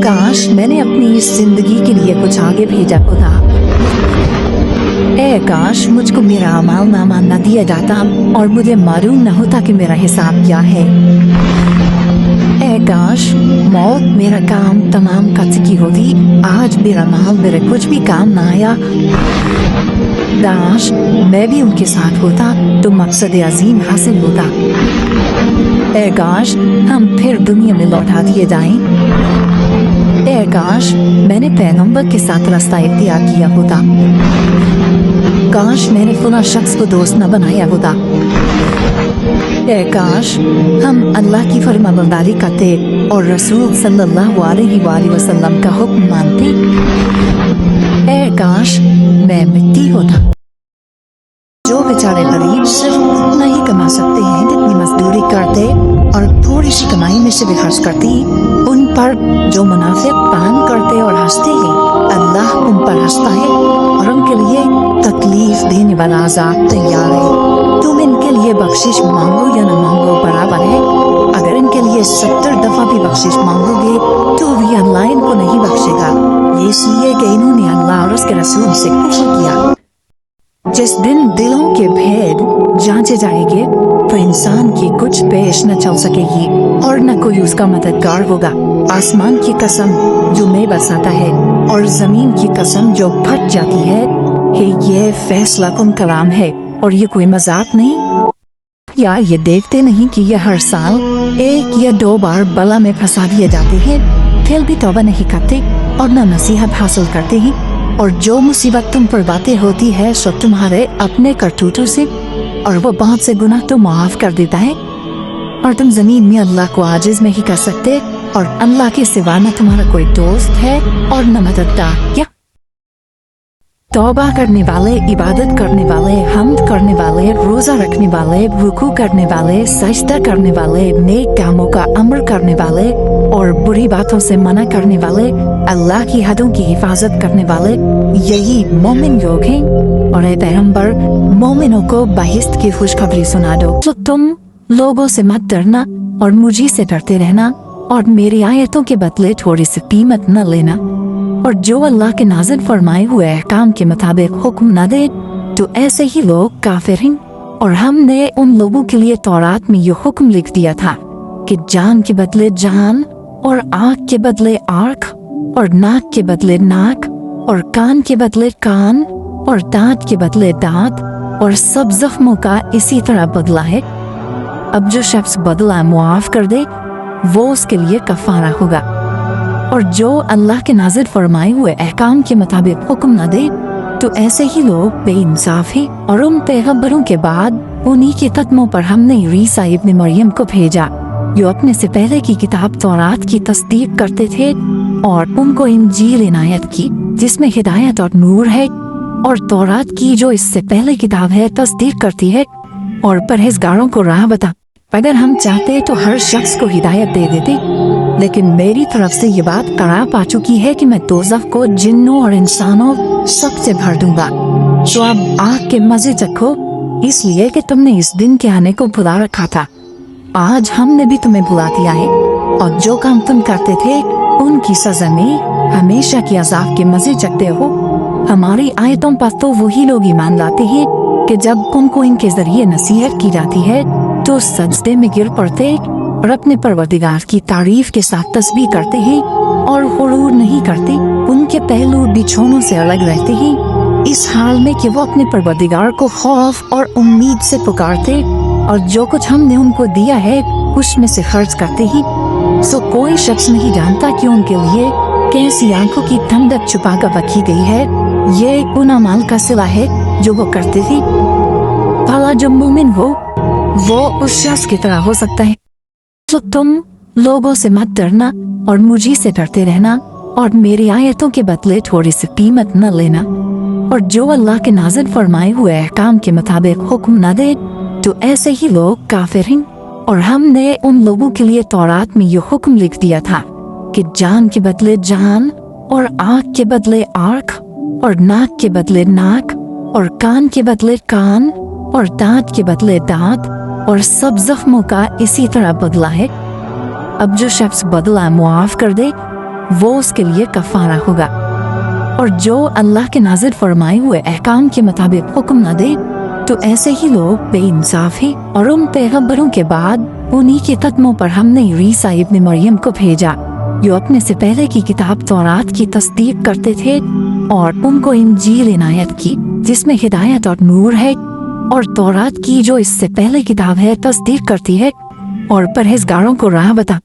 काश मैंने अपनी इस जिंदगी के लिए कुछ आगे भेजा होता। ए काश मुझको मेरा अमाल नामा न दिया जाता और मुझे मालूम न होता कि मेरा हिसाब क्या है। ए काश मौत मेरा काम तमाम कर चुकी होती, आज मेरा माल मेरे कुछ भी काम न आया। काश मैं भी उनके साथ होता तो मकसद अजीम हासिल होता। ए काश हम फिर दुनिया में लौटा दिए जाएं। ए काश मैंने पैगंबर के साथ रास्ता इख्तियार किया होता। काश मैंने फला शख्स को दोस्त न बनाया होता। ए काश हम अल्लाह की फरमाबरदारी करते और रसूल सल्लल्लाहु अलैहि वसल्लम का हुक्म मानते। ए काश मैं मिट्टी होता। जो बेचारे गरीब सिर्फ उतना ही कमा सकते हैं जितनी मजदूरी करते और थोड़ी सी कमाई में से भी खर्च करती, उन पर जो मुनाफिक पान करते और हंसते हैं, अल्लाह उन पर हंसता है और उनके लिए तकलीफ देने वाला अज़ाब तैयार है। तुम इनके लिए बख्शिश मांगो या न मांगो बराबर है। अगर इनके लिए 70 दफा भी बख्शिश मांगोगे तो भी अल्लाह इनको नहीं बख्शेगा, ये इसलिए कि इन्होंने अल्लाह और उसके रसूल से कुफ्र किया। जिस दिन दिलों के भेद जांचे जाएंगे तो इंसान की कुछ पेश न चल सकेगी और न कोई उसका मददगार होगा। आसमान की कसम जो मैं बरसाता है और जमीन की कसम जो फट जाती है, ये फैसला कुन कलाम है और ये कोई मजाक नहीं। या ये देखते नहीं कि ये हर साल 1 या 2 बार बला में फंसा दिए जाते हैं, फिर भी तौबा नहीं करते और न नसीहत हासिल करते हैं। और जो मुसीबत तुम पर बातें होती है सो तुम्हारे अपने करतूतों से, और वो बहुत से गुनाह तो माफ कर देता है। और तुम जमीन में अल्लाह को आजिज नहीं कर सकते और अल्लाह के सिवा न तुम्हारा कोई दोस्त है और न मददगार। क्या तौबा करने वाले, इबादत करने वाले, हम्द करने वाले, रोजा रखने वाले, रुकू करने वाले, सजदा करने वाले, नेक कामों का अमर करने वाले और बुरी बातों से मना करने वाले, अल्लाह की हदों की हिफाजत करने वाले, यही मोमिन लोग हैं। और ऐ पैगंबर, मोमिनों को बहिश्त की खुशखबरी सुना दो। तो तुम लोगों से मत डरना और मुझी से डरते रहना और मेरी आयतों के बदले थोड़ी सी कीमत न लेना। और जो अल्लाह के नाज़िल फरमाए हुए अहकाम के मुताबिक हुक्म न दे तो ऐसे ही लोग काफिर हैं। और हमने उन लोगों के लिए तौरात में ये हुक्म लिख दिया था कि जान के बदले जान और आँख के बदले आँख और नाक के बदले नाक और कान के बदले कान और दांत के बदले दांत और सब जख्मों का इसी तरह बदला है। अब जो शख्स बदला मुआफ कर दे वो उसके लिए कफारा होगा। और जो अल्लाह के नाज़िल फरमाए हुए अहकाम के मुताबिक हुक्म न दे तो ऐसे ही लोग बेइंसाफ हैं। और उन पैगंबरों के बाद उन्हीं के कदमों पर हमने ईसा इब्न मरियम को भेजा जो अपने से पहले की किताब तौरात की तस्दीक करते थे और उनको इंजील इनायत की जिसमें हिदायत और नूर है, और तौरात की जो इससे पहले किताब है तस्दीक करती है और परहेजगारों को राह बता। अगर हम चाहते तो हर शख्स को हिदायत दे देते, लेकिन मेरी तरफ से ये बात करार पा चुकी है कि मैं दोज़ख को जिन्नों और इंसानों सबसे भर दूंगा। तो अब आग के मजे चखो, इसलिए कि तुमने इस दिन के आने को भुला रखा था। आज हमने भी तुम्हें भुला दिया है और जो काम तुम करते थे उनकी सजा में हमेशा के अज़ाब के मजे चखते हो। हमारी आयतों पर तो वही लोग ईमान लाते हैं कि जब उनको इनके जरिए नसीहत की जाती है तो सजदे में गिर पड़ते और अपने परवरदिगार की तारीफ के साथ तस्बीह करते हैं और हुरूर नहीं करते। उनके पहलू बिछौनों से अलग रहते हैं, इस हाल में कि वो अपने परवरदिगार को खौफ और उम्मीद से पुकारते और जो कुछ हमने उनको दिया है उसमें से खर्च करते हैं। सो कोई शख्स नहीं जानता कि उनके लिए कैसी आंखों की ठंडक छुपा कर रखी गई है। ये उन अमाल का सिला है जो वो करते थे। भला जो मोमिन हो वो उस शख्स की तरह हो सकता है। तो तुम लोगों से मत डरना और मुझी से डरते रहना और मेरी आयतों के बदले थोड़ी सी कीमत न लेना। और जो अल्लाह के नाज़िल फरमाए हुए अहकाम के मुताबिक हुक्म न दे तो ऐसे ही लोग काफिर हैं। और हमने उन लोगों के लिए तौरात में ये हुक्म लिख दिया था कि जान के बदले जान और आँख के बदले आँख और नाक के बदले नाक और कान के बदले कान और दांत के बदले दांत और सब जख्मों का इसी तरह बदला है। अब जो शख्स बदला मुआफ कर दे وہ اس کے لیے کفارہ ہوگا، اور جو اللہ کے نازل فرمائے ہوئے احکام کے مطابق حکم نہ دے تو ایسے ہی لوگ بے انصاف ہیں۔ اور ان پیغمبروں کے بعد انہی کے قدموں پر ہم نے عیسیٰ ابن مریم کو بھیجا جو اپنے سے پہلے کی کتاب تورات کی تصدیق کرتے تھے، اور ان کو انجیل عنایت کی جس میں ہدایت اور نور ہے، اور تورات کی جو اس سے پہلے کتاب ہے تصدیق کرتی ہے اور پرہیزگاروں کو راہ بتا